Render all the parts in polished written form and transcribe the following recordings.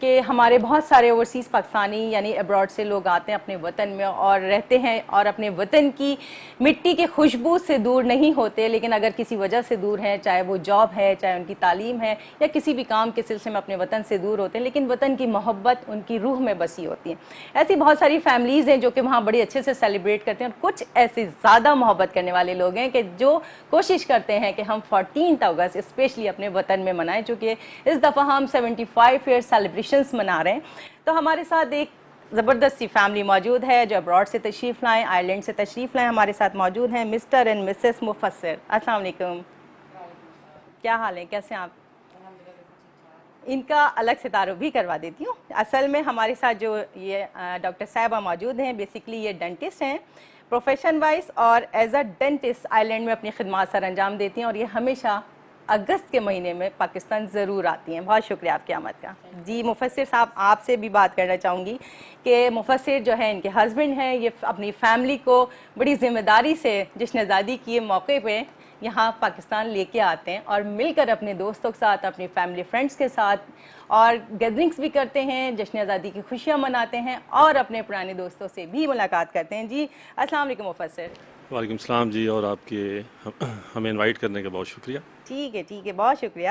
کہ ہمارے بہت سارے اوورسیز پاکستانی یعنی ابراڈ سے لوگ آتے ہیں اپنے وطن میں اور رہتے ہیں اور اپنے وطن کی مٹی کے خوشبو سے دور نہیں ہوتے، لیکن اگر کسی وجہ سے دور ہیں، چاہے وہ جاب ہے، چاہے ان کی تعلیم ہے یا کسی بھی کام کے سلسلے میں اپنے وطن سے دور ہوتے ہیں، لیکن وطن کی محبت ان کی روح میں بسی ہوتی ہے۔ ایسی بہت ساری فیملیز ہیں جو کہ وہاں بڑی اچھے سے سیلیبریٹ کرتے ہیں، اور کچھ ایسے زیادہ محبت کرنے والے لوگ ہیں کہ جو کوشش کرتے ہیں کہ ہم 14 اگست اسپیشلی اپنے وطن میں منائیں، چونکہ اس دفعہ ہم 75 ایئر سیلیبریشنز منا رہے ہیں۔ تو ہمارے ساتھ ایک زبردستی فیملی موجود ہے جو ابراڈ سے تشریف لائیں، آئرلینڈ سے تشریف لائیں، ہمارے ساتھ موجود ہیں مسٹر اینڈ مسز مفسر۔ السلام علیکم، کیا حال ہے، کیسے ہیں آپ؟ ان کا الگ سے تعارف بھی کروا دیتی ہوں۔ اصل میں ہمارے ساتھ جو یہ ڈاکٹر صاحبہ موجود ہیں، بیسیکلی یہ ڈینٹسٹ ہیں پروفیشن وائز، اور ایز اے ڈینٹسٹ آئرلینڈ میں اپنی خدمات سر انجام دیتی ہیں، اور یہ ہمیشہ اگست کے مہینے میں پاکستان ضرور آتی ہیں۔ بہت شکریہ آپ کی آمد کا۔ جی مفسر صاحب، آپ سے بھی بات کرنا چاہوں گی کہ مفسر جو ہے ان کے ہسبینڈ ہیں، یہ اپنی فیملی کو بڑی ذمہ داری سے جشن آزادی کے موقع پہ یہاں پاکستان لے کے آتے ہیں، اور مل کر اپنے دوستوں کے ساتھ، اپنی فیملی فرینڈس کے ساتھ اور گیدرنگس بھی کرتے ہیں، جشن آزادی کی خوشیاں مناتے ہیں اور اپنے پرانے دوستوں سے بھی ملاقات کرتے ہیں۔ جی السلام علیکم مفسر۔ وعلیکم السلام جی، اور آپ کے ہمیں انوائٹ کرنے کا بہت شکریہ۔ ٹھیک ہے، بہت شکریہ،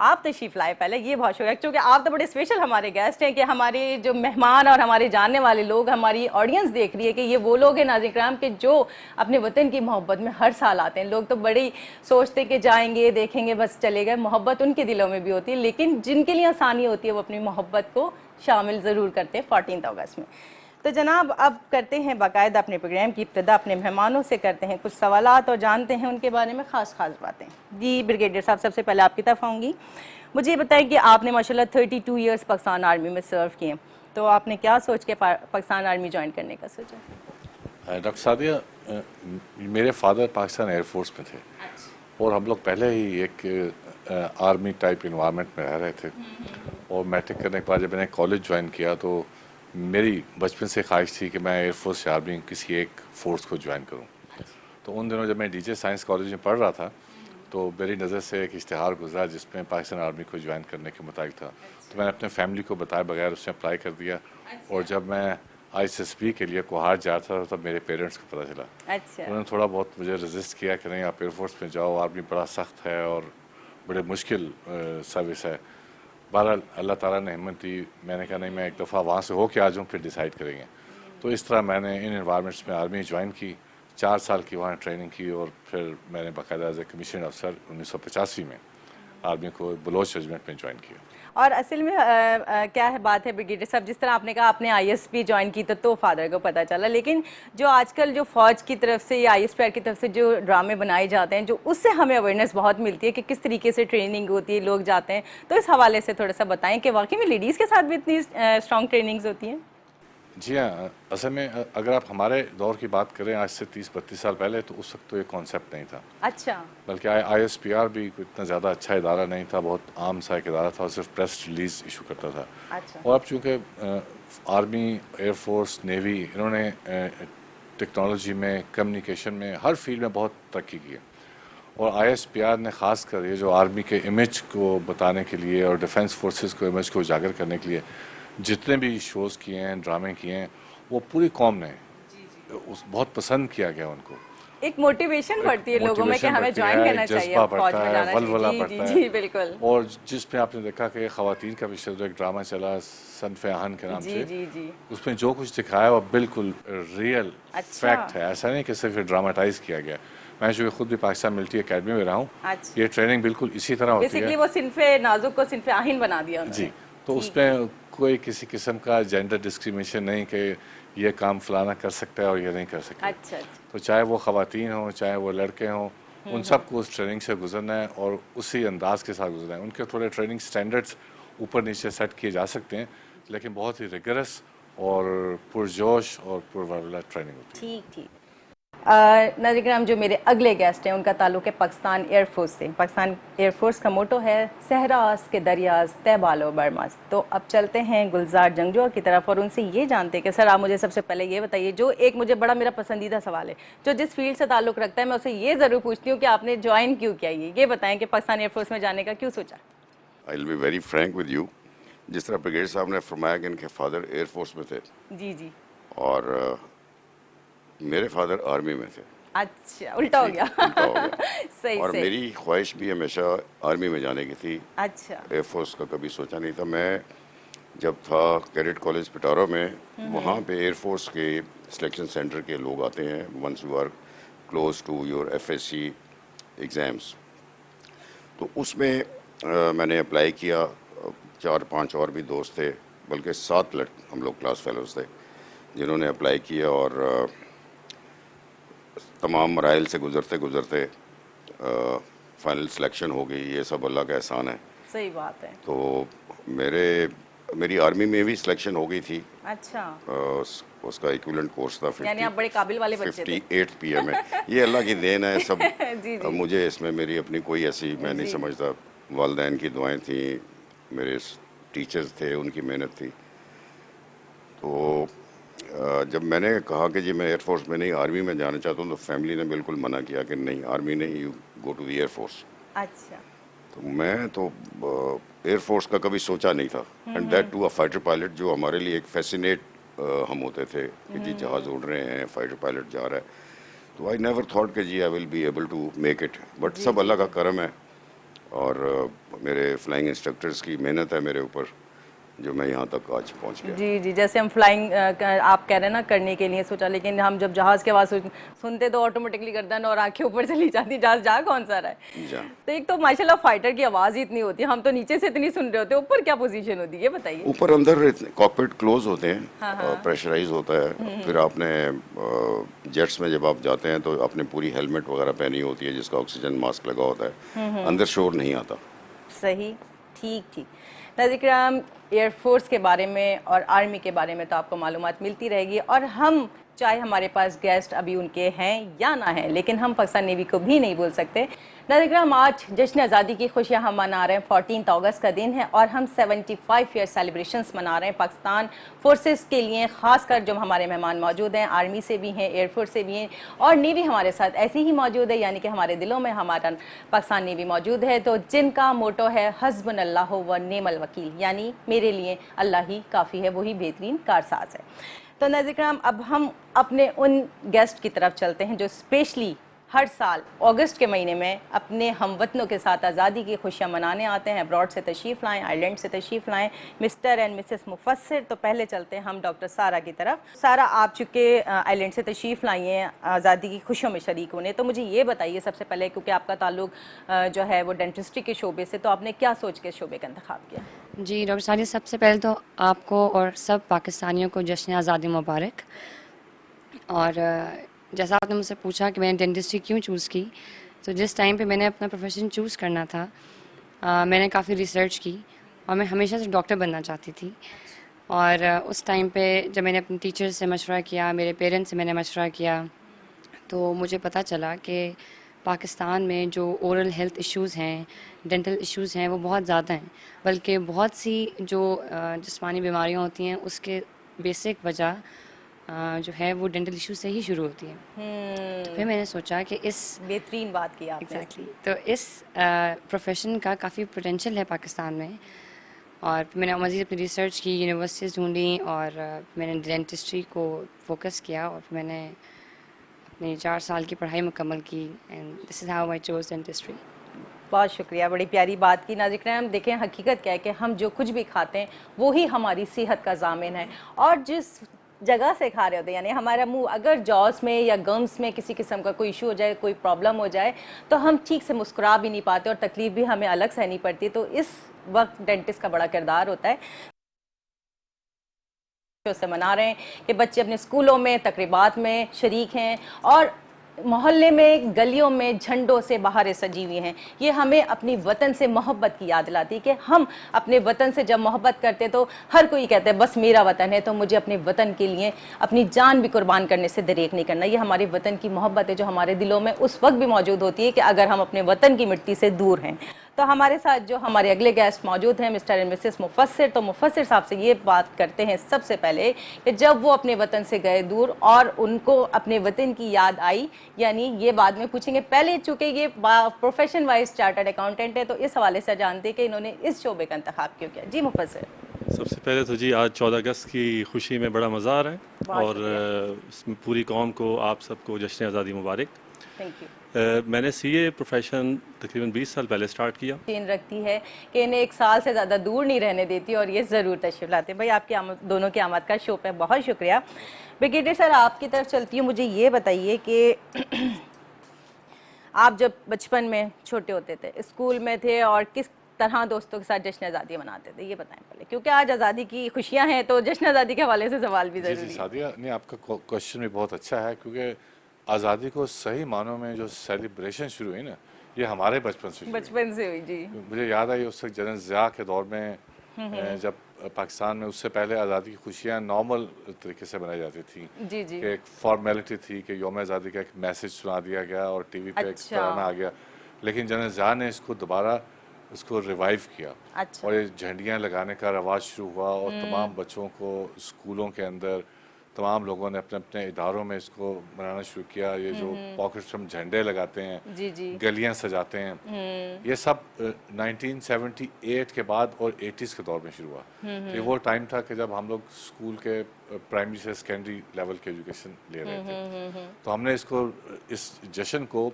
آپ تشریف لائے، پہلے یہ بہت شکریہ، کیونکہ آپ تو بڑے اسپیشل ہمارے گیسٹ ہیں کہ ہمارے جو مہمان اور ہمارے جاننے والے لوگ، ہماری آڈینس دیکھ رہی ہے کہ یہ وہ لوگ ہیں ناظرین کرام کہ جو اپنے وطن کی محبت میں ہر سال آتے ہیں۔ لوگ تو بڑی سوچتے ہیں کہ جائیں گے، دیکھیں گے، بس چلے گئے، محبت ان کے دلوں میں بھی ہوتی ہے، لیکن جن کے لیے آسانی ہوتی ہے وہ اپنی محبت کو شامل ضرور کرتے ہیں 14 اگست میں۔ تو جناب اب کرتے ہیں باقاعدہ اپنے پروگرام کی ابتدا اپنے مہمانوں سے کرتے ہیں کچھ سوالات اور جانتے ہیں ان کے بارے میں خاص باتیں۔ جی بریگیڈیئر صاحب، سب سے پہلے آپ کی طرف آؤں گی، مجھے یہ بتائیں کہ آپ نے ماشاءاللہ 32 ایئرس پاکستان آرمی میں سرو کیے، تو آپ نے کیا سوچ کے پاکستان آرمی جوائن کرنے کا سوچا؟ ڈاکٹر سعدیہ، میرے فادر پاکستان ایئر فورس میں تھے، اور ہم لوگ پہلے ہی ایک آرمی ٹائپ انوائرمنٹ میں رہ رہے تھے، اور میٹرک کرنے کے بعد جب میں نے کالج جوائن کیا تو میری بچپن سے خواہش تھی کہ میں ایئر فورس یا آرمی کسی ایک فورس کو جوائن کروں۔ تو ان دنوں جب میں ڈی جے سائنس کالج میں پڑھ رہا تھا تو میری نظر سے ایک اشتہار گزرا جس میں پاکستان آرمی کو جوائن کرنے کے مطابق تھا، تو میں نے اپنے فیملی کو بتائے بغیر اس میں اپلائی کر دیا، اور جب میں آئی ایس ایس بی کے لیے کوہاٹ جا رہا تھا تب میرے پیرنٹس کو پتہ چلا۔ انہوں نے تھوڑا بہت مجھے رجسٹ کیا کہ نہیں آپ ایئر فورس میں جاؤ، آرمی بڑا سخت ہے اور بڑے مشکل سروس ہے۔ بہرحال اللہ تعالیٰ نے ہمت دی، میں نے کہا نہیں میں ایک دفعہ وہاں سے ہو کے آ جاؤں پھر ڈیسائیڈ کریں گے۔ تو اس طرح میں نے ان انوائرمنٹس میں آرمی جوائن کی، 4 سال کی وہاں ٹریننگ کی، اور پھر میں نے باقاعدہ ایز اے کمیشن افسر 1985 میں آرمی کو بلوچ ریجمنٹ میں جوائن کیا۔ اور اصل میں کیا ہے بات ہے بریگیڈیئر صاحب، جس طرح آپ نے کہا آپ نے آئی ایس پی جوائن کی تو فادر کو پتہ چلا، لیکن جو آج کل جو فوج کی طرف سے یا آئی ایس پی آر کی طرف سے جو ڈرامے بنائے جاتے ہیں، جو اس سے ہمیں اویئرنیس بہت ملتی ہے کہ کس طریقے سے ٹریننگ ہوتی ہے، لوگ جاتے ہیں، تو اس حوالے سے تھوڑا سا بتائیں کہ واقعی میں لیڈیز کے ساتھ بھی اتنی اسٹرانگ ٹریننگز ہوتی ہیں؟ جی ہاں، اصل میں اگر آپ ہمارے دور کی بات کریں آج سے 30-32 سال پہلے تو اس وقت تو یہ کانسیپٹ نہیں تھا، اچھا، بلکہ آئی ایس پی آر بھی اتنا زیادہ اچھا ادارہ نہیں تھا، بہت عام سا ایک ادارہ تھا اور صرف پریس ریلیز ایشو کرتا تھا۔ اچھا، اور اب چونکہ آرمی، ایئر فورس، نیوی، انہوں نے ٹیکنالوجی میں، کمیونیکیشن میں، ہر فیلڈ میں بہت ترقی کی ہے، اور آئی ایس پی آر نے خاص کر یہ جو آرمی کے امیج کو بتانے کے لیے اور ڈیفینس فورسز کو امیج کو اجاگر کرنے کے لیے جتنے بھی شوز کیے ہیں، ڈرامے کیے ہیں، وہ پوری قوم نے بہت پسند کیا گیا ان کو۔ ایک موٹیویشن بڑھتی ہے لوگوں میں کہ ہمیں جوائن کرنا چاہیے، جذبہ فوج بڑھتا میں ہے، جانا ولولہ چاہیے۔ بڑھتا جی ہے، بالکل۔ اور جس میں آپ نے دیکھا کہ خواتین کا بھی شاید ایک ڈرامہ چلا صنف آہن کے نام سے، جی اس میں جو کچھ دکھایا وہ بالکل ریئل فیکٹ ہے، ایسا نہیں کہ صرف ڈراماٹائز کیا گیا۔ میں جو خود بھی پاکستان ملٹری اکیڈمی میں رہا ہوں، یہ ٹریننگ بالکل اسی طرح ہوتی ہے، بیسیکلی وہ صنف نازک کو صنف آہن بنا دیا جی۔ تو اس میں کوئی کسی قسم کا جینڈر ڈسکریمنیشن نہیں کہ یہ کام فلانا کر سکتا ہے اور یہ نہیں کر سکتا۔ اچھا، تو چاہے وہ خواتین ہوں، چاہے وہ لڑکے ہوں، ان سب کو اس ٹریننگ سے گزرنا ہے اور اسی انداز کے ساتھ گزرنا ہے۔ ان کے تھوڑے ٹریننگ سٹینڈرڈز اوپر نیچے سیٹ کیے جا سکتے ہیں، لیکن بہت ہی ریگرس اور پرجوش اور پرولولہ ٹریننگ ہوتی ہے۔ ٹھیک۔ ناظرین کرام، جو میرے اگلے گیسٹ ہیں ان کا تعلق ہے پاکستان ایئر فورس سے۔ پاکستان ایئر فورس کا موٹو ہے صحراز کے دریاز طے بالو برماز۔ تو اب چلتے ہیں گلزار جنگجو کی طرف اور ان سے یہ جانتے ہیں کہ سر آپ مجھے سب سے پہلے یہ بتائیے، جو ایک مجھے بڑا میرا پسندیدہ سوال ہے، جو جس فیلڈ سے تعلق رکھتا ہے، میں اسے یہ ضرور پوچھتی ہوں کہ آپ نے جوائن کیوں کیا، یہ بتائیں کہ پاکستان ایئر فورس میں جانے کا کیوں سوچا؟ I'll be very frank with you. جس طرح بریگیڈ صاحب نے فرمایا کہ ان کے فادر ایئر فورس میں تھے جی جی اور میرے فادر آرمی میں تھے. اچھا الٹا ہو گیا. الٹا ہو گیا. صحیح اور صحیح. میری خواہش بھی ہمیشہ آرمی میں جانے کی تھی. اچھا ایئر فورس کا کبھی سوچا نہیں تھا. میں جب تھا کیڈٹ کالج پٹارا میں, وہاں پہ ایئر فورس کے سلیکشن سینٹر کے لوگ آتے ہیں once you are close to your FSC exams. تو اس میں میں نے اپلائی کیا. 4-5 اور بھی دوست تھے, بلکہ 7 ہم لوگ کلاس فیلوز تھے جنہوں نے اپلائی کیا, اور تمام مراحل سے گزرتے گزرتے فائنل سلیکشن ہو گئی. یہ سب اللہ کا احسان ہے. صحیح بات ہے. تو میری آرمی میں بھی سلیکشن ہو گئی تھی. اچھا اس کا ایکویلنٹ کورس تھا. یعنی آپ بڑے قابل والے بچے تھے. 58 PM ہے. یہ اللہ کی دین ہے سب. جی جی. مجھے اس میں میری اپنی کوئی ایسی میں نہیں سمجھتا. والدین کی دعائیں تھیں, میرے ٹیچرز تھے, ان کی محنت تھی. تو جب میں نے کہا کہ جی میں ایئر فورس میں نہیں آرمی میں جانا چاہتا ہوں, تو فیملی نے بالکل منع کیا کہ نہیں آرمی نہیں, you go to the air force. اچھا تو میں تو ایئر فورس کا کبھی سوچا نہیں تھا. And that to a fighter pilot, جو ہمارے لیے ایک فیسینیٹ ہم ہوتے تھے کہ جی جہاز اڑ رہے ہیں, فائٹر پائلٹ جا رہا ہے. تو آئی نیور تھاٹ کہ جی I will be able to make it. But سب اللہ کا کرم ہے, اور میرے فلائنگ انسٹرکٹرز کی محنت ہے میرے اوپر, جو میں یہاں تک آج پہنچ گیا. جی جی. جیسے ہم فلائنگ آپ کہہ رہے ہیں نا کرنے کے لیے سوچا, لیکن ہم جب جہاز کی آواز سنتے تو آٹومیٹکلی گردن اور آنکھیں اوپر چلی جاتی, جہاز جا کون سا رہا ہے. جا تو ایک تو ماشاءاللہ فائٹر کی آواز ہی اتنی ہوتی ہے, ہم تو نیچے سے اتنی سن رہے ہوتے ہیں, اوپر کیا پوزیشن ہوتی ہے یہ بتائیے. اوپر اندر کاکپٹ کلوز ہوتے ہیں, پریشرائز ہوتا ہے. پھر آپ نے جیٹس میں جب آپ جاتے ہیں تو آپ نے پوری ہیلمٹ وغیرہ پہنی ہوتی ہے, جس کا آکسیجن ماسک لگا ہوتا ہے. اندر شور نہیں آتا. صحیح. ٹھیک ٹھیک. ناظرین کرام, ایئر فورس کے بارے میں اور آرمی کے بارے میں تو آپ کو معلومات ملتی رہے گی, اور ہم چاہے ہمارے پاس گیسٹ ابھی ان کے ہیں یا نہ ہیں, لیکن ہم پاکستان نیوی کو بھی نہیں بھول سکتے. ناظرین کرام, آج جشن آزادی کی خوشیاں ہم منا رہے ہیں. 14 اگست کا دن ہے, اور ہم 75 ایئر سیلیبریشنز منا رہے ہیں پاکستان فورسز کے لیے, خاص کر جو ہمارے مہمان موجود ہیں آرمی سے بھی ہیں, ایئر فورس سے بھی ہیں, اور نیوی ہمارے ساتھ ایسی ہی موجود ہے, یعنی کہ ہمارے دلوں میں ہمارا پاکستان نیوی موجود ہے. تو جن کا موٹو ہے حسبنا اللہ و نعم الوکیل, یعنی میرے لیے اللہ ہی کافی ہے, وہی بہترین کارساز ہے. تو ناظرین کرام, اب ہم اپنے ان گیسٹ کی طرف چلتے ہیں جو اسپیشلی ہر سال اگست کے مہینے میں اپنے ہم وطنوں کے ساتھ آزادی کی خوشیاں منانے آتے ہیں. ابراڈ سے تشریف لائیں, آئرلینڈ سے تشریف لائیں, مسٹر اینڈ مسز مفسر. تو پہلے چلتے ہیں ہم ڈاکٹر سارہ کی طرف. سارہ, آپ چونکہ آئرلینڈ سے تشریف لائی ہیں آزادی کی خوشیوں میں شریک ہونے, تو مجھے یہ بتائیے سب سے پہلے, کیونکہ آپ کا تعلق جو ہے وہ ڈینٹسٹری کے شعبے سے, تو آپ نے کیا سوچ کے شعبے کا انتخاب کیا؟ جی ڈاکٹر ساجد, سب سے پہلے تو آپ کو اور سب پاکستانیوں کو جشن آزادی مبارک. اور جیسا آپ نے مجھ سے پوچھا کہ میں نے ڈینٹسٹری کیوں چوز کی, تو جس ٹائم پہ میں نے اپنا پروفیشن چوز کرنا تھا, میں نے کافی ریسرچ کی, اور میں ہمیشہ سے ڈاکٹر بننا چاہتی تھی. اور اس ٹائم پہ جب میں نے اپنے ٹیچر سے مشورہ کیا, میرے پیرنٹس سے میں نے مشورہ کیا, تو مجھے پتہ چلا کہ پاکستان میں جو اورل ہیلتھ ایشوز ہیں, ڈینٹل ایشوز ہیں, وہ بہت زیادہ ہیں. بلکہ بہت سی جو جسمانی بیماریاں ہوتی ہیں اس کے بیسک وجہ جو ہے وہ ڈینٹل ایشو سے ہی شروع ہوتی ہے. تو پھر میں نے سوچا کہ اس بہترین بات کی آپ نے. ایگزیکٹلی تو اس پروفیشن کا کافی پوٹینشیل ہے پاکستان میں. اور پھر میں نے مزید اپنی ریسرچ کی, یونیورسٹیز ڈھونڈیں, اور میں نے ڈینٹسٹری کو فوکس کیا, اور پھر میں نے اپنی 4 سال کی پڑھائی مکمل کی. And this is how I choose dentistry. بہت شکریہ, بڑی پیاری بات کی. ناظرین کرام, دیکھیں حقیقت کیا ہے کہ ہم جو کچھ بھی کھاتے ہیں وہی ہماری صحت کا ضامن ہے, اور جس جگہ سے کھا رہے ہوتے ہیں, یعنی ہمارا منہ اگر جاس میں یا گمس میں کسی قسم کا کوئی ایشو ہو جائے, کوئی پرابلم ہو جائے, تو ہم ٹھیک سے مسکرا بھی نہیں پاتے, اور تکلیف بھی ہمیں الگ سہنی پڑتی. تو اس وقت ڈینٹسٹ کا بڑا کردار ہوتا ہے. سے منا رہے ہیں کہ بچے اپنے اسکولوں میں تقریبات میں شریک ہیں, اور محلے میں گلیوں میں جھنڈوں سے بہاریں سجی ہوئی ہیں. یہ ہمیں اپنی وطن سے محبت کی یاد لاتی کہ ہم اپنے وطن سے جب محبت کرتے تو ہر کوئی کہتا ہے بس میرا وطن ہے تو مجھے اپنے وطن کے لیے اپنی جان بھی قربان کرنے سے دریغ نہیں کرنا. یہ ہمارے وطن کی محبت ہے جو ہمارے دلوں میں اس وقت بھی موجود ہوتی ہے کہ اگر ہم اپنے وطن کی مٹی سے دور ہیں. تو ہمارے ساتھ جو ہمارے اگلے گیسٹ موجود ہیں مسٹر اینڈ مسز مفسر, تو مفسر صاحب سے یہ بات کرتے ہیں سب سے پہلے کہ جب وہ اپنے وطن سے گئے دور اور ان کو اپنے وطن کی یاد آئی, یعنی یہ بعد میں پوچھیں گے, پہلے چونکہ یہ پروفیشن وائز چارٹرڈ اکاؤنٹنٹ ہے, تو اس حوالے سے جانتے کہ انہوں نے اس شعبے کا انتخاب کیوں کیا. جی مفسر. سب سے پہلے تو جی آج 14 اگست کی خوشی میں بڑا مزہ آ رہا ہے اور اس میں پوری قوم کو آپ سب کو جشن آزادی مبارک. Thank you. میں نے سی اے پروفیشن تقریباً 20 سال پہلے سٹارٹ کیا. یقین رکھتی ہے کہ انہیں 1 سال سے زیادہ دور نہیں رہنے دیتی اور یہ ضرور تشریف لاتے. بھائی آپ کی دونوں کی آمد کا شو پہ بہت شکریہ. بریگیڈیئر سر آپ کی طرف چلتی ہوں, مجھے یہ بتائیے کہ آپ جب بچپن میں چھوٹے ہوتے تھے اسکول میں تھے اور کس طرح دوستوں کے ساتھ جشن آزادی مناتے تھے, یہ بتائیں پہلے, کیونکہ آج آزادی کی خوشیاں ہیں تو جشن آزادی کے حوالے سے سوال بھی جی ضروری جی ہے. سعدیہ نہیں, آپ کا کوشچن بھی بہت اچھا ہے, کیونکہ آزادی کو صحیح معنوں میں جو سیلیبریشن شروع ہوئی نا, یہ ہمارے بچپن سے شروع ہوئی. بچپن سے ہوئی. جی مجھے یاد ہے اس وقت جنرل ضیاء کے دور میں جب پاکستان میں اس سے پہلے آزادی کی خوشیاں نارمل طریقے سے منائی جاتی تھیں, جی جی کہ ایک فارمیلٹی تھی کہ یوم آزادی کا ایک میسج سنا دیا گیا اور ٹی وی پہ ایک اچھا. ترانہ آ گیا. لیکن جنرل ضیاء نے اس کو دوبارہ اس کو ریوائیو کیا اچھا. اور یہ جھنڈیاں لگانے کا رواج شروع ہوا اور تمام بچوں کو اسکولوں کے اندر تمام لوگوں نے اپنے اپنے اداروں میں اس کو منانا شروع کیا. یہ جو پاکٹس میں ہم جھنڈے لگاتے ہیں, جی جی گلیاں سجاتے ہیں, یہ سب 1978 کے بعد اور 80s کے دور میں شروع ہوا. تو یہ وہ ٹائم تھا کہ جب ہم لوگ اسکول کے پرائمری سے سیکنڈری لیول کی ایجوکیشن لے رہے تھے. تو ہم نے اس جشن کو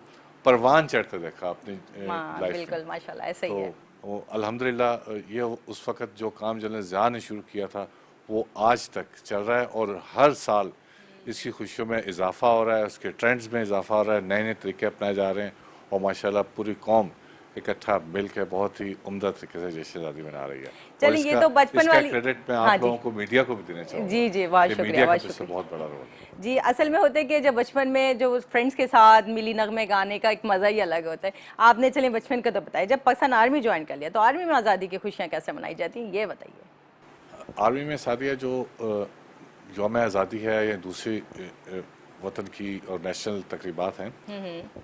پروان چڑھتے دیکھا اپنی لائف میں. بالکل ماشاء اللہ ایسا ہی ہے. تو الحمدللہ یہ اس وقت جو کام جنرل ضیاء نے شروع کیا تھا وہ آج تک چل رہا ہے اور ہر سال اس کی خوشیوں میں اضافہ ہو رہا ہے, اس کے ٹرینڈز میں اضافہ ہو رہا ہے, نئے نئے طریقے اپنائے جا رہے ہیں اور ماشاءاللہ پوری قوم اکٹھا مل کے بہت ہی عمدہ طریقے سے جشن آزادی منا رہی ہے. چلیے یہ تو بچپن والی کریڈٹ میں آپ لوگوں کو میڈیا کو بھی دینا چاہوں گا. جی جی بہت شکریہ. میڈیا کا اس سے بہت بڑا رول ہے. جی اصل میں ہوتا ہے کہ جب بچپن میں جو فرینڈس کے ساتھ ملی نغمے گانے کا ایک مزہ ہی الگ ہوتا ہے. آپ نے چلیں بچپن کا تو بتایا, جب پاکستان آرمی جوائن کر لیا تو آرمی میں آزادی کی خوشیاں کیسے منائی جاتی ہیں, یہ بتائیے. آرمی میں سعدیہ جو یوم آزادی ہے یا دوسری وطن کی اور نیشنل تقریبات ہیں,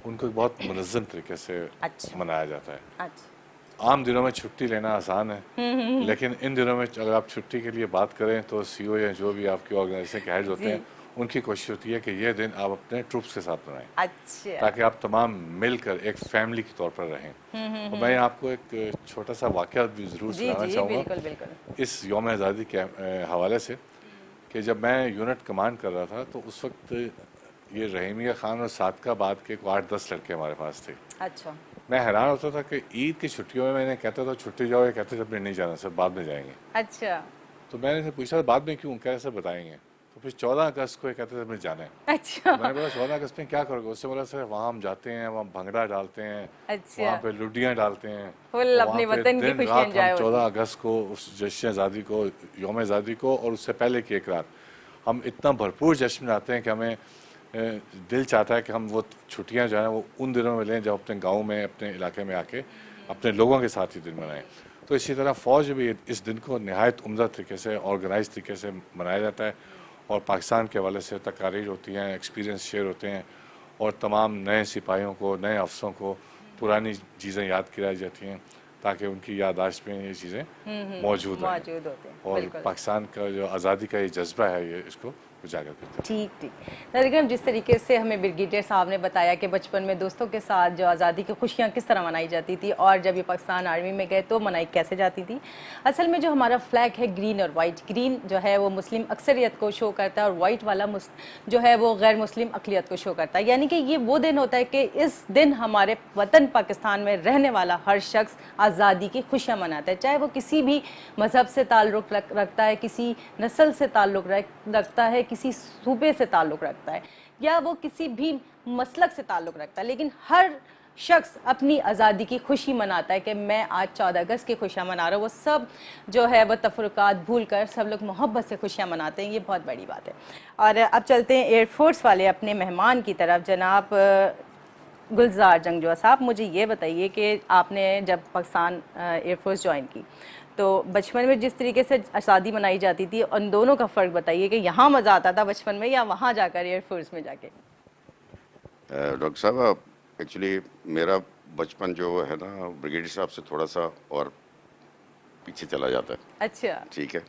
ان کو بہت منظم طریقے سے منایا جاتا ہے. اچھا. عام دنوں میں چھٹی لینا آسان ہے, لیکن ان دنوں میں اگر آپ چھٹی کے لیے بات کریں تو سی او یا جو بھی آپ کی آرگنائزیشن کے ہیڈ ہوتے ہیں, ان کی کوشش ہوتی ہے کہ یہ دن آپ اپنے ٹروپس کے ساتھ منائیں. اچھا. تاکہ آپ تمام مل کر ایک فیملی کے طور پر رہیں. اور میں آپ کو ایک چھوٹا سا واقعہ بھی ضرور سنانا چاہوں گا بالکل بالکل اس یوم آزادی کے حوالے سے, کہ جب میں یونٹ کمانڈ کر رہا تھا تو اس وقت یہ رحیمیہ خان اور صادقہ آباد کے 8-10 لڑکے ہمارے پاس تھے. اچھا. میں حیران ہوتا تھا کہ عید کی چھٹیوں میں انہیں کہتا تھا چھٹی جاؤ, یہ کہتے جب نہیں جانا سر بعد میں جائیں گے. اچھا. تو میں نے پوچھا بعد میں کیوں, کیسے بتائیں گے. تو پھر 14 اگست کو یہ کہتے تھے مجھے جانا ہے. اچھا. میں نے بولا 14 اگست میں کیا کرو گے. اس سے بولا سر وہاں ہم جاتے ہیں, وہاں بھنگڑا ڈالتے ہیں, وہاں پہ لڈیاں ڈالتے ہیں, فل اپنے وطن کی خوشیاں انجوائے ہوتی ہیں. 14 اگست کو اس جشن آزادی کو, یوم آزادی کو, اور اس سے پہلے کی ایک رات ہم اتنا بھرپور جشن مناتے ہیں کہ ہمیں دل چاہتا ہے کہ ہم وہ چھٹیاں جو ہیں وہ ان دنوں میں لیں جب اپنے گاؤں میں اپنے علاقے میں آ کے اپنے لوگوں کے ساتھ ہی دن منائیں. تو اسی طرح فوج بھی اس دن کو نہایت عمدہ طریقے سے آرگنائز طریقے سے منایا جاتا ہے اور پاکستان کے حوالے سے تقاریر ہوتی ہیں, ایکسپیرینس شیئر ہوتے ہیں اور تمام نئے سپاہیوں کو, نئے افسروں کو پرانی چیزیں یاد کرائی جاتی ہیں تاکہ ان کی یادداشت میں یہ چیزیں موجود ہوتے ہیں. اور پاکستان کا جو آزادی کا یہ جذبہ ہے یہ اس کو اجاگر کرتے ہیں. ٹھیک ٹھیک. ناظرین جس طریقے سے ہمیں بریگیڈیئر صاحب نے بتایا کہ بچپن میں دوستوں کے ساتھ جو آزادی کی خوشیاں کس طرح منائی جاتی تھی اور جب یہ پاکستان آرمی میں گئے تو منائی کیسے جاتی تھی. اصل میں جو ہمارا فلیگ ہے گرین اور وائٹ, گرین جو ہے وہ مسلم اکثریت کو شو کرتا ہے اور وائٹ والا جو ہے وہ غیر مسلم اقلیت کو شو کرتا ہے. یعنی کہ یہ وہ دن ہوتا ہے کہ اس دن ہمارے وطن پاکستان میں رہنے والا ہر شخص آزادی کی خوشیاں مناتا ہے, چاہے وہ کسی بھی مذہب سے تعلق رکھتا ہے, کسی نسل سے تعلق رکھتا ہے, کسی صوبے سے تعلق رکھتا ہے یا وہ کسی بھی مسلک سے تعلق رکھتا ہے, لیکن ہر شخص اپنی آزادی کی خوشی مناتا ہے کہ میں آج 14 اگست کی خوشیاں منا رہا ہوں. وہ سب جو ہے وہ تفرقات بھول کر سب لوگ محبت سے خوشیاں مناتے ہیں, یہ بہت بڑی بات ہے. اور اب چلتے ہیں ایئر فورس والے اپنے مہمان کی طرف. جناب گلزار جنگجوہ صاحب, مجھے یہ بتائیے کہ آپ نے جب پاکستان ایئر فورس جوائن کی تو بچپن میں جس طریقے سے آزادی منائی جاتی تھی ان دونوں کا فرق بتائیے کہ یہاں مزہ آتا تھا بچپن میں یا وہاں جا کر ایئر فورس میں جا کے. ڈاکٹر صاحب ایکچولی میرا بچپن جو ہے نا بریگیڈیئر صاحب سے تھوڑا سا اور پیچھے چلا جاتا ہے. اچھا. ٹھیک ہے,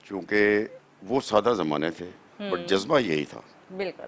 چونکہ وہ سادہ زمانے تھے بٹ جذبہ یہی تھا. بالکل.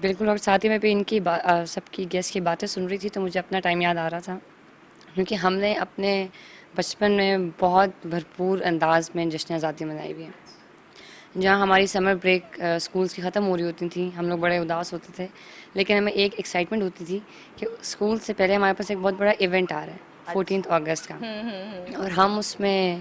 بالکل، اور ساتھ ہی میں بھی ان کی سب کی گیسٹ کی باتیں سن رہی تھی تو مجھے اپنا ٹائم یاد آ رہا تھا، کیونکہ ہم نے اپنے بچپن میں بہت بھرپور انداز میں جشن آزادی منائی ہوئی ہے. جہاں ہماری سمر بریک اسکولس کی ختم ہو رہی ہوتی تھیں، ہم لوگ بڑے اداس ہوتے تھے، لیکن ہمیں ایک ایکسائٹمنٹ ہوتی تھی کہ اسکول سے پہلے ہمارے پاس ایک بہت بڑا ایونٹ آ رہا ہے 14 اگست کا، اور ہم اس میں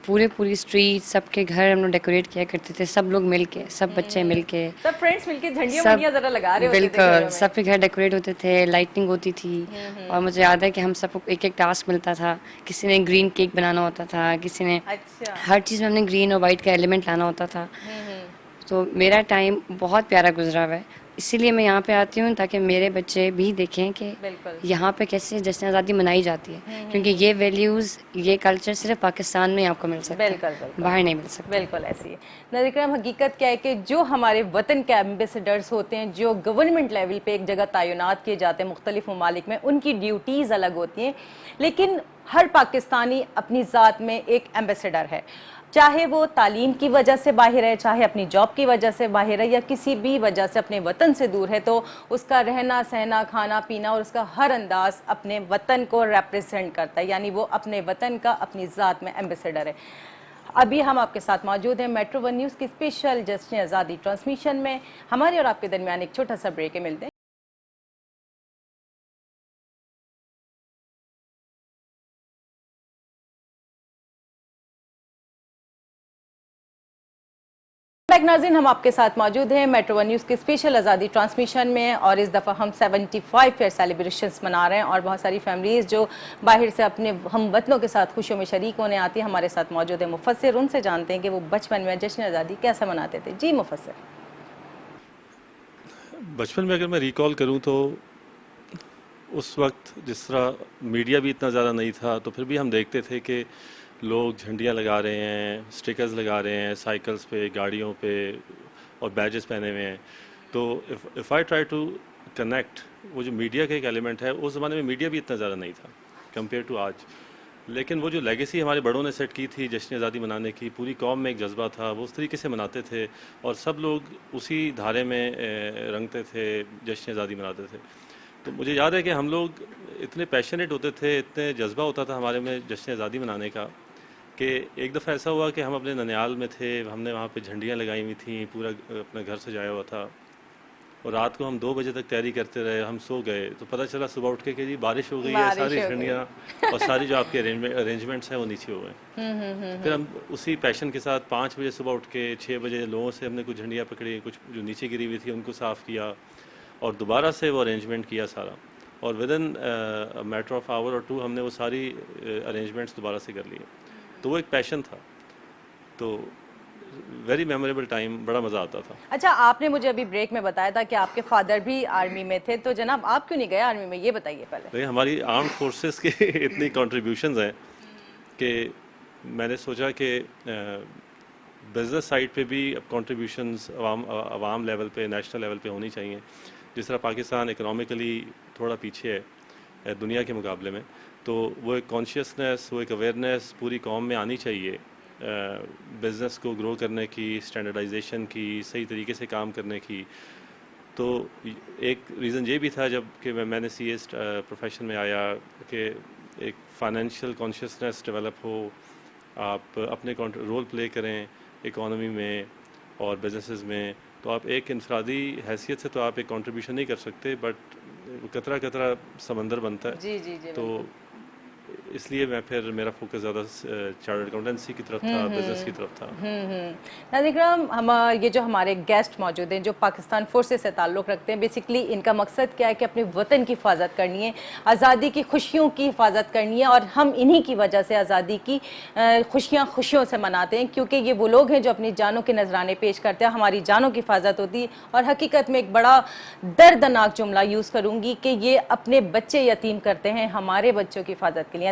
پوری اسٹریٹ سب کے گھر ہم لوگ ڈیکوریٹ کیا کرتے تھے، سب لوگ مل کے، سب بچے مل کے، سب فرینڈس مل کے جھنڈیاں سب ونڈیاں ذرا لگا رہے ہوتے تھے بالکل گھروں میں. سب کے گھر ڈیکوریٹ ہوتے تھے، لائٹنگ ہوتی تھی. اور مجھے یاد ہے کہ ہم سب کو ایک ایک ٹاسک ملتا تھا. کسی نے گرین کیک بنانا ہوتا تھا، کسی نے اچھا. ہر چیز میں ہم نے گرین اور وائٹ کا ایلیمنٹ لانا ہوتا تھا. تو میرا ٹائم بہت پیارا گزرا ہوا ہے، اسی لیے میں یہاں پہ آتی ہوں تاکہ میرے بچے بھی دیکھیں کہ بالکل. یہاں پہ کیسے جشن آزادی منائی جاتی ہے، کیونکہ یہ ویلیوز، یہ کلچر صرف پاکستان میں آپ کو مل سکتا بالکل ہے، بالکل باہر نہیں مل سکتا. بالکل ایسی ہے. ناظرین کرام، حقیقت کیا ہے کہ جو ہمارے وطن کے ایمبیسڈرز ہوتے ہیں، جو گورنمنٹ لیول پہ ایک جگہ تعینات کیے جاتے ہیں مختلف ممالک میں، ان کی ڈیوٹیز الگ ہوتی ہیں، لیکن ہر پاکستانی اپنی ذات میں ایک ایمبیسڈر ہے، چاہے وہ تعلیم کی وجہ سے باہر ہے، چاہے اپنی جاب کی وجہ سے باہر ہے، یا کسی بھی وجہ سے اپنے وطن سے دور ہے، تو اس کا رہنا سہنا، کھانا پینا اور اس کا ہر انداز اپنے وطن کو ریپریزنٹ کرتا ہے، یعنی وہ اپنے وطن کا اپنی ذات میں ایمبیسڈر ہے. ابھی ہم آپ کے ساتھ موجود ہیں میٹرو ون نیوز کی اسپیشل جشن آزادی ٹرانسمیشن میں. ہمارے اور آپ کے درمیان ایک چھوٹا سا بریک ہے، ملتے ہیں. ناظرین، ہم آپ کے ساتھ موجود ہیں میٹرو ون نیوز کی اسپیشل آزادی ٹرانسمیشن میں، اور اس دفعہ ہم 75 ایئر سیلیبریشنز منا رہے ہیں، اور بہت ساری فیملیز جو باہر سے اپنے ہم وطنوں کے ساتھ خوشیوں میں شریک ہونے آتی ہیں. ہمارے ساتھ موجود ہیں مفسر، ان سے جانتے ہیں کہ وہ بچپن میں جشن آزادی کیسے مناتے تھے. جی مفسر. بچپن میں اگر میں ریکال کروں تو اس وقت جس طرح میڈیا بھی اتنا زیادہ نہیں تھا، تو پھر بھی ہم دیکھتے تھے کہ لوگ جھنڈیاں لگا رہے ہیں، اسٹیکرز لگا رہے ہیں سائیکلز پہ، گاڑیوں پہ، اور بیجز پہنے ہوئے ہیں. تو if I try to connect, وہ جو میڈیا کا ایک ایلیمنٹ ہے، اس زمانے میں میڈیا بھی اتنا زیادہ نہیں تھا کمپیئر ٹو آج، لیکن وہ جو لیگیسی ہمارے بڑوں نے سیٹ کی تھی جشن آزادی منانے کی، پوری قوم میں ایک جذبہ تھا، وہ اس طریقے سے مناتے تھے، اور سب لوگ اسی دھارے میں رنگتے تھے، جشن آزادی مناتے تھے. تو مجھے یاد ہے کہ ہم لوگ اتنے پیشنیٹ ہوتے تھے، اتنے جذبہ ہوتا تھا ہمارے میں جشن آزادی منانے کا، کہ ایک دفعہ ایسا ہوا کہ ہم اپنے ننیال میں تھے، ہم نے وہاں پہ جھنڈیاں لگائی ہوئی تھیں، پورا اپنا گھر سجایا ہوا تھا، اور رات کو ہم 2 بجے تک تیاری کرتے رہے. ہم سو گئے تو پتہ چلا صبح اٹھ کے کہ جی بارش ہو گئی ہے، ساری جھنڈیاں اور ساری جو آپ کے ارینجمنٹس ہیں وہ نیچے ہو گئے. پھر ہم اسی پیشن کے ساتھ 5 بجے صبح اٹھ کے 6 بجے لوگوں سے ہم نے کچھ جھنڈیاں پکڑی، کچھ جو نیچے گری ہوئی تھی ان کو صاف کیا، اور دوبارہ سے وہ ارینجمنٹ کیا سارا، اور within matter of hour اور 2 ہم نے وہ ساری ارینجمنٹس دوبارہ سے کر لیے. تو وہ ایک پیشن تھا، تو ویری میموریبل ٹائم، بڑا مزہ آتا تھا. اچھا، آپ نے مجھے ابھی بریک میں بتایا تھا کہ آپ کے فادر بھی آرمی میں تھے، تو جناب آپ کیوں نہیں گئے آرمی میں، یہ بتائیے پہلے. لیکن ہماری آرمڈ فورسز کے اتنی کنٹریبیوشنز ہیں کہ میں نے سوچا کہ بزنس سائڈ پہ بھی اب کنٹریبیوشنز عوام لیول پہ، نیشنل لیول پہ ہونی چاہیے. جس طرح پاکستان اکنامکلی تھوڑا پیچھے ہے دنیا کے مقابلے میں، تو وہ ایک کانشیسنیس، وہ ایک اویئرنیس پوری قوم میں آنی چاہیے بزنس کو گرو کرنے کی، اسٹینڈرڈائزیشن کی، صحیح طریقے سے کام کرنے کی. تو ایک ریزن یہ بھی تھا جب کہ میں نے سی اے پروفیشن میں آیا کہ ایک فائنینشیل کانشیسنیس ڈیولپ ہو، آپ اپنے رول پلے کریں اکانومی میں اور بزنسز میں. تو آپ ایک انفرادی حیثیت سے تو آپ ایک کنٹریبیوشن نہیں کر سکتے، بٹ قطرہ قطرہ سمندر بنتا ہے. جی جی جی. تو اس لیے میں پھر میرا فوکس زیادہ چارٹرڈ اکاؤنٹنسی کی طرف تھا، بزنس کی طرف تھا. ناظرین کرام، یہ جو ہمارے گیسٹ موجود ہیں جو پاکستان فورسز سے تعلق رکھتے ہیں، بیسکلی ان کا مقصد کیا ہے کہ اپنے وطن کی حفاظت کرنی ہے، آزادی کی خوشیوں کی حفاظت کرنی ہے، اور ہم انہی کی وجہ سے آزادی کی خوشیوں سے مناتے ہیں، کیونکہ یہ وہ لوگ ہیں جو اپنی جانوں کے نذرانے پیش کرتے ہیں. ہماری جانوں کی حفاظت ہوتی ہے، اور حقیقت میں ایک بڑا دردناک جملہ یوز کروں گی کہ یہ اپنے بچے یتیم کرتے ہیں ہمارے بچوں کی حفاظت کے لیے.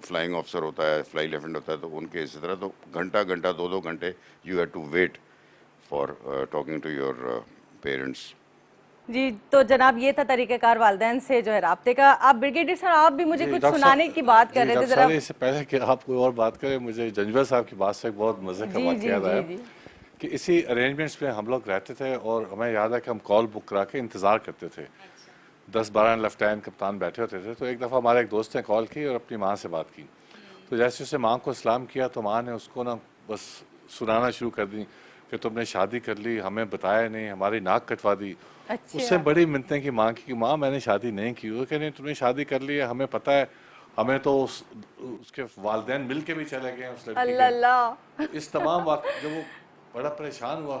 فلائنگ آفسر ہوتا ہے, فلائی لیفٹینٹ ہوتا ہے, تو ان کے اسی طرح تو گھنٹہ 2 گھنٹے you have to wait for talking to your parents. جی تو جناب یہ تھا طریقہ کار والدین سے جو ہے رابطے کا. آپ بریگیڈیئر صاحب آپ بھی مجھے کچھ سنانے کی بات کر رہے تھے ذرا. اس سے پہلے کہ آپ کوئی اور بات کریں, مجھے جنجوہ صاحب کی بات سے ایک بہت مزے کا واقعہ یاد آیا کہ اسی ارینجمنٹس میں ہم لوگ رہتے تھے اور ہمیں یاد ہے کہ ہم کال بک کرا کے انتظار کرتے تھے. 10-12 لیفٹیننٹ کپتان بیٹھے ہوتے تھے. تو ایک دفعہ ہمارے ایک دوست نے کال کی اور اپنی ماں سے بات کی. تو جیسے اسے ماں کو سلام کیا تو ماں نے اس کو نا بس سنانا شروع کر دی کہ تم نے شادی کر لی, ہمیں بتایا نہیں, ہماری ناک کٹوا دی. اس سے بڑی منتیں کی ماں کی کہ ماں میں نے شادی نہیں کی. وہ کہ نہیں تم نے شادی کر لی ہے, ہمیں پتہ ہے, ہمیں تو اس کے والدین مل کے بھی چلے گئے اس لڑکی کے. اس تمام واقع جب وہ بڑا پریشان ہوا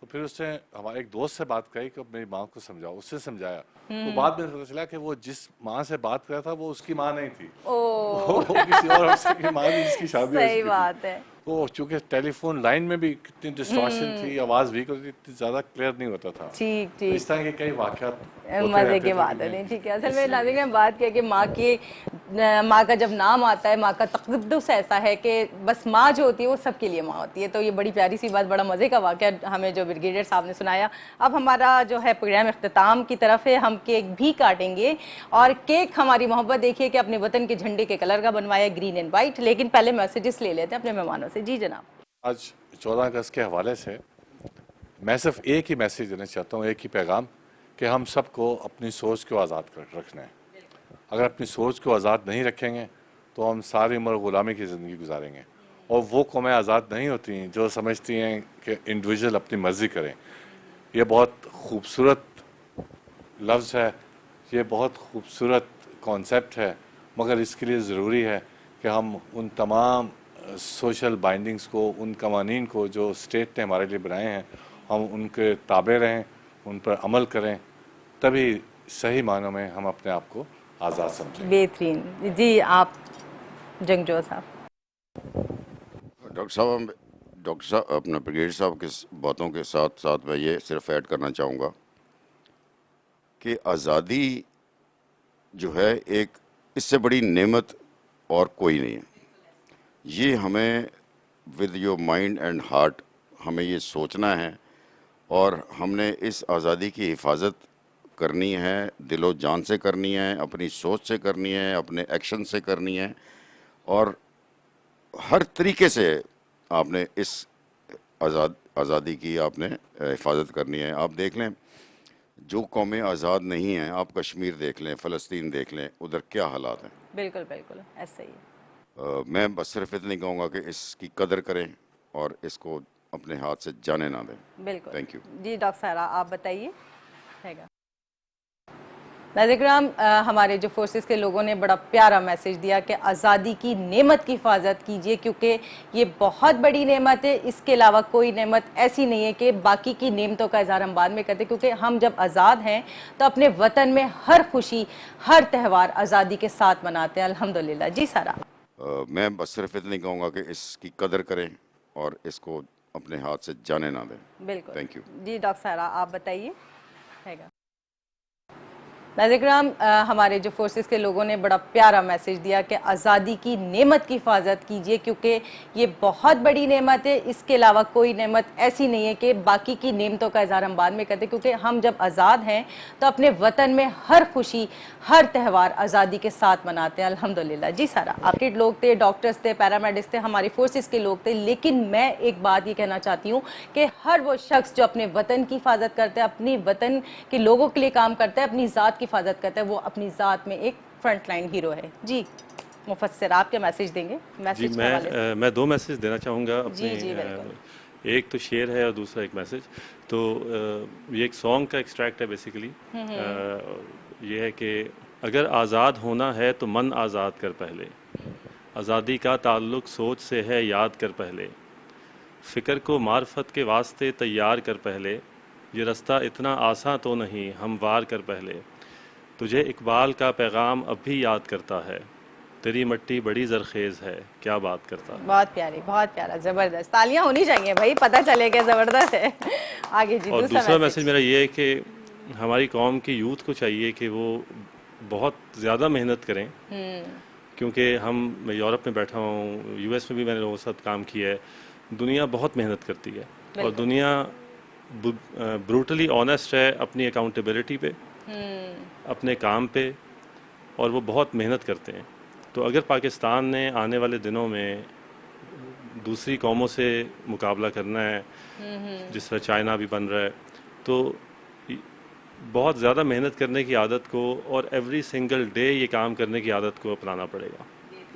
تو پھر اس نے ہمارے ایک دوست سے بات کہی کہ میری ماں کو سمجھاؤ. اس سے سمجھایا تو بعد میں پتہ چلا کہ وہ جس ماں سے بات کر رہا تھا وہ اس کی ماں نہیں تھی, وہ کسی اور افسر کی ماں تھی جس کی شادی ہو چکی تھی. وہ چونکہ ٹیلی فون لائن میں بھی کتنی ڈسٹارشن تھی, آواز ویک ہوتی تھی, زیادہ کلیئر نہیں ہوتا تھا. ٹھیک اس طرح کے کئی واقعات مزے کی بات ہے. ٹھیک ہے, اصل میں ناظرین نے بات کیا کہ ماں کا جب نام آتا ہے, ماں کا تقدس ایسا ہے کہ بس ماں جو ہوتی ہے وہ سب کے لیے ماں ہوتی ہے. تو یہ بڑی پیاری سی بات, بڑا مزے کا واقعہ ہمیں جو بریگیڈیئر صاحب نے سنایا. اب ہمارا جو ہے پروگرام اختتام کی طرف ہے. ہم کیک بھی کاٹیں گے اور کیک ہماری محبت دیکھیے کہ اپنے وطن کے جھنڈے کے کلر کا بنوایا, گرین اینڈ وائٹ. لیکن پہلے میسیجز لے لیتے ہیں اپنے مہمانوں سے. جی جناب. آج 14 اگست کے حوالے سے میں صرف ایک ہی میسیج دینا چاہتا ہوں, ایک ہی پیغام, کہ ہم سب کو اپنی سوچ کو آزاد رکھنا ہے. اگر اپنی سوچ کو آزاد نہیں رکھیں گے تو ہم ساری عمر غلامی کی زندگی گزاریں گے. اور وہ قومیں آزاد نہیں ہوتی ہیں جو سمجھتی ہیں کہ انڈیویجول اپنی مرضی کریں. یہ بہت خوبصورت لفظ ہے, یہ بہت خوبصورت کانسیپٹ ہے, مگر اس کے لیے ضروری ہے کہ ہم ان تمام سوشل بائنڈنگز کو, ان قوانین کو جو اسٹیٹ نے ہمارے لیے بنائے ہیں, ہم ان کے تابع رہیں, ان پر عمل کریں, تبھی صحیح معنوں میں ہم اپنے آپ کو آزاد سمجھیں. بہترین. جی آپ جنگجو صاحب. ڈاکٹر صاحب اپنا بریگیڈیئر صاحب کے باتوں کے ساتھ ساتھ میں یہ صرف ایڈ کرنا چاہوں گا کہ آزادی جو ہے ایک اس سے بڑی نعمت اور کوئی نہیں ہے. یہ ہمیں with your mind and heart ہمیں یہ سوچنا ہے اور ہم نے اس آزادی کی حفاظت کرنی ہے, دل و جان سے کرنی ہے, اپنی سوچ سے کرنی ہے, اپنے ایکشن سے کرنی ہے, اور ہر طریقے سے آپ نے اس آزادی کی آپ نے حفاظت کرنی ہے. آپ دیکھ لیں جو قومیں آزاد نہیں ہیں, آپ کشمیر دیکھ لیں, فلسطین دیکھ لیں, ادھر کیا حالات ہیں. بالکل بالکل ایسا ہی ہے. میں بس صرف اتنا کہوں گا کہ اس کی قدر کریں اور اس کو اپنے ہاتھ سے جانے نہ دیں. بالکل. Thank you. جی ڈاکٹر سارا آپ بتائیے. ناظرین کرام, ہمارے جو فورسز کے لوگوں نے بڑا پیارا میسیج دیا کہ آزادی کی نعمت کی حفاظت کیجئے, کیونکہ یہ بہت بڑی نعمت ہے. اس کے علاوہ کوئی نعمت ایسی نہیں ہے کہ باقی کی نعمتوں کا اظہار ہم بعد میں کرتے, کیونکہ ہم جب آزاد ہیں تو اپنے وطن میں ہر خوشی, ہر تہوار آزادی کے ساتھ مناتے ہیں الحمدللہ. جی سارا. میں بس صرف اتنا کہوں گا کہ اس کی قدر کریں اور اس کو اپنے ہاتھ سے جانے نہ دیں. بالکل. Thank you. جی ڈاکٹر سارا آپ بتائیے. ناظرین کرام, ہمارے جو فورسز کے لوگوں نے بڑا پیارا میسیج دیا کہ آزادی کی نعمت کی حفاظت کیجئے, کیونکہ یہ بہت بڑی نعمت ہے. اس کے علاوہ کوئی نعمت ایسی نہیں ہے کہ باقی کی نعمتوں کا اظہار ہم بعد میں کرتے, کیونکہ ہم جب آزاد ہیں تو اپنے وطن میں ہر خوشی, ہر تہوار آزادی کے ساتھ مناتے ہیں الحمدللہ. جی سارا. آپ کے لوگ تھے, ڈاکٹرز تھے, پیرامیڈکس تھے, ہماری فورسز کے لوگ تھے, لیکن میں ایک بات یہ کہنا چاہتی ہوں کہ ہر وہ شخص جو اپنے وطن کی حفاظت کرتا ہے, اپنی وطن کے لوگوں کے لیے کام کرتا ہے, اپنی ذات کی حفاظت کرتا ہے, وہ اپنی ذات میں ایک فرنٹ لائن ہیرو ہے. جی مفسر آپ کیا میسیج دیں گے؟ جی میں 2 میسیج دینا چاہوں گا اپنے. جی بالکل. ایک تو شعر ہے اور دوسرا ایک میسیج. تو یہ ایک سانگ کا ایکسٹریکٹ ہے بیسیکلی. یہ ہے کہ اگر آزاد ہونا ہے تو من آزاد کر پہلے, آزادی کا تعلق سوچ سے ہے یاد کر پہلے, فکر کو معرفت کے واسطے تیار کر پہلے, یہ رستہ اتنا آساں تو نہیں ہموار کر پہلے, تجھے اقبال کا پیغام اب بھی یاد کرتا ہے, تیری مٹی بڑی زرخیز ہے کیا بات کرتا ہے. بہت پیاری, بہت پیارا, زبردست. تالیاں ہونی چاہیے بھائی, پتہ چلے کہ زبردست ہے. آگے جی. اور دوسرا میسیج میرا یہ ہے کہ ہماری قوم کی یوتھ کو چاہیے کہ وہ بہت زیادہ محنت کریں, کیونکہ میں یورپ میں بیٹھا ہوں, یو ایس میں بھی میں نے لوگوں کے ساتھ کام کیا ہے. دنیا بہت محنت کرتی ہے اور دنیا بروٹلی آنیسٹ ہے اپنی اکاؤنٹیبلٹی پہ, اپنے کام پہ, اور وہ بہت محنت کرتے ہیں. تو اگر پاکستان نے آنے والے دنوں میں دوسری قوموں سے مقابلہ کرنا ہے, جس طرح چائنا بھی بن رہا ہے, تو بہت زیادہ محنت کرنے کی عادت کو اور ایوری سنگل ڈے یہ کام کرنے کی عادت کو اپنانا پڑے گا.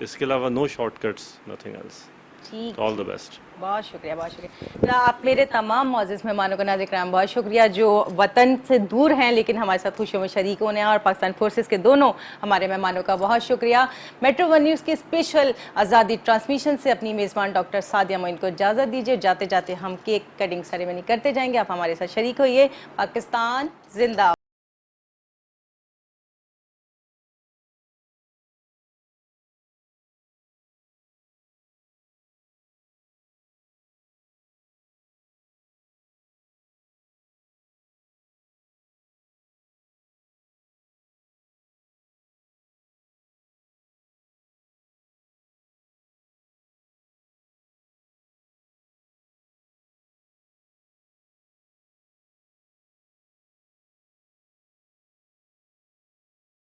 اس کے علاوہ نو شارٹ کٹس, نتھنگ ایلس. ٹھیک, آل دا بیسٹ. بہت شکریہ, بہت شکریہ. آپ میرے تمام معزز مہمانوں کا ناظرین کرام بہت شکریہ جو وطن سے دور ہیں لیکن ہمارے ساتھ خوشیوں میں شریک ہونے ہیں, اور پاکستان فورسز کے دونوں ہمارے مہمانوں کا بہت شکریہ. میٹرو ون نیوز کی اسپیشل آزادی ٹرانسمیشن سے اپنی میزبان ڈاکٹر سعدیہ معین کو اجازت دیجیے. جاتے جاتے ہم کیک کٹنگ سیریمنی کرتے جائیں گے, آپ ہمارے ساتھ شریک ہوئیے. پاکستان زندہ